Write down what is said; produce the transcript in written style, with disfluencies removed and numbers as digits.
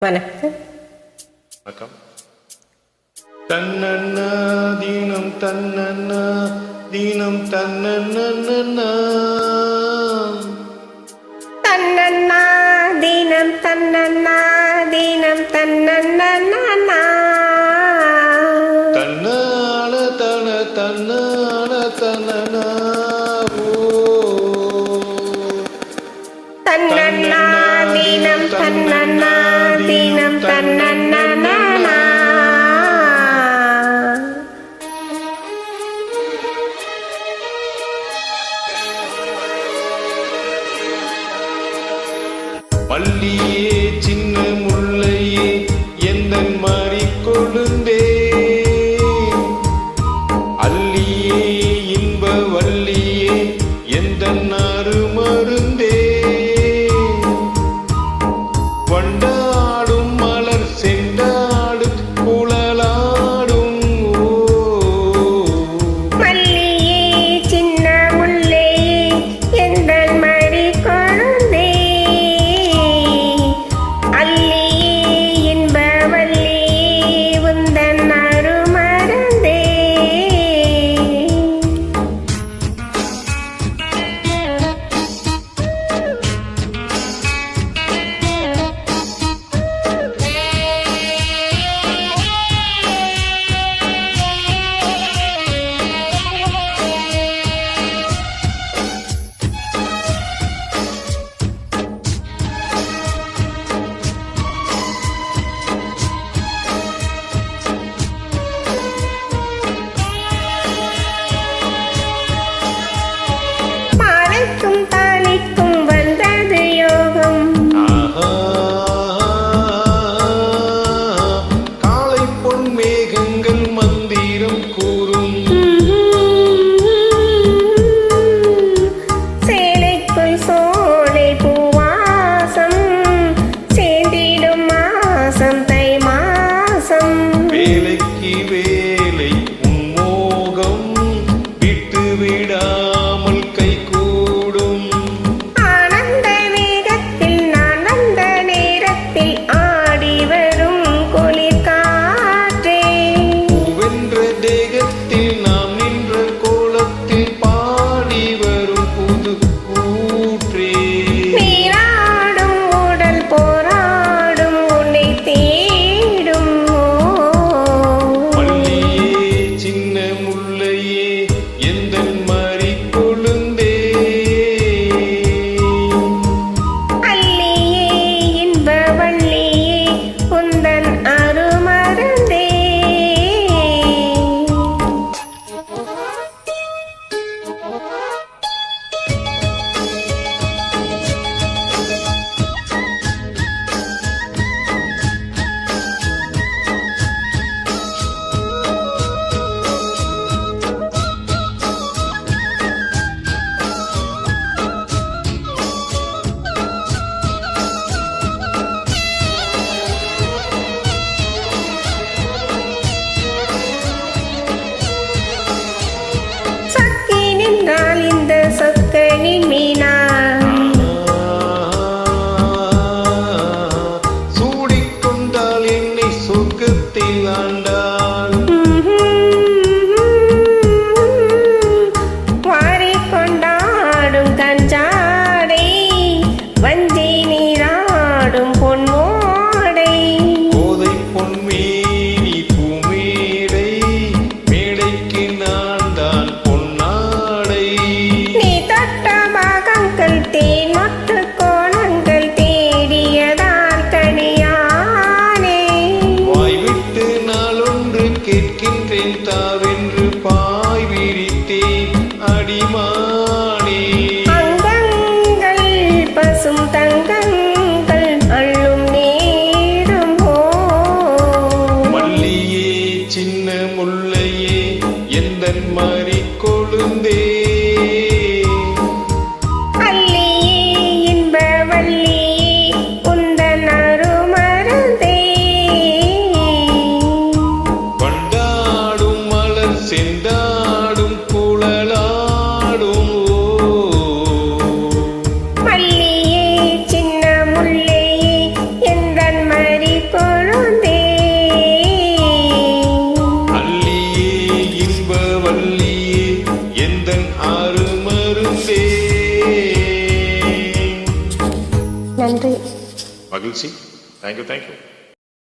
வணக்கம். வணக்கம். தன்னன்னா தீனம் தன்னன்னா தீனம் தன்னன்னா தன்னன்னா தீனம் தன்னன்னா தீனம் தன்னன்னா தன்னால தன தன்னால தனனா தன்னன்னா தீனம் தன்னன்னா தீனம் தன்னன்னா மல்லியே சின்ன முல்லையே எந்தன் மாறி கொழுந்தே அல்லியே இன்ப வல்லியே எந்தன் நாறு மருந்தே வண்டாடும் மலர் செண்டாடு குழலாடும் மல்லியே சின்ன முல்லையே எந்தன் மறி கொழுந்தே அல்லியே இன்ப வல்லியே உந்தன் அருமருந்தே மாலைக்கும் தாலிக்கும் வந்தது யோகம் காலை பொன் மேகங்கள் மந்திரம் கூறும் சேலைக்குள் சோலை பூவாசம் சேர்ந்திடும் மாசம் தை மாசம் வேலைக்கு வேலை உன்மோகம் விட்டு விடாமல் கை கூடும் ஆனந்த வேகத்தில் நான் வந்த நேரத்தில் ஆடி வரும் குளிர் காற்றே வென்ற தேகத்தில் நாம் நின்ற கோலத்தில் பாடி வரும் புது கூற்றே நீராடும் உடல் போராடும் உன்னை தேடும் மல்லியே சின்ன முல்லையே எந்தன் மாறி கொழுந்தே அல்லியே இன்ப வள்ளியே உந்தன் அருமருந்தே சக்கி நின்றால் இந்த சொக்கனின் மீனா சூடிக்கொண்டால் என்னை சொர்க்கத்தில் ஆண்டாள் வாரிக் கொண்டாடும் கஞ்சாடை வஞ்சி நீராடும் பொன்மோடை கோதை பொன்மேனி பூமேடை மேடைக்கு நான் தான் பொன்னாடை நீ தொட்ட பாகங்கள் தேன் மொட்டு கோணங்கள் தேடியதால் கனியானே வாய்விட்டு நாளொன்று கேட்கின்றேன் தாவென்று பாய் விரித்தேன் அடிமானே அங்கங்கள் பசும் தங்கங்கள் அள்ளும் நேரும் மல்லியே சின்ன முல்லையே எந்தன் மாறி கொழுந்தே அல்லியே இன்ப வள்ளியே உந்தன் அருமருந்தே வண்டாடும் மலர் அருமருந்தே. நன்றி. மகிழ்ச்சி. தேங்க்யூ.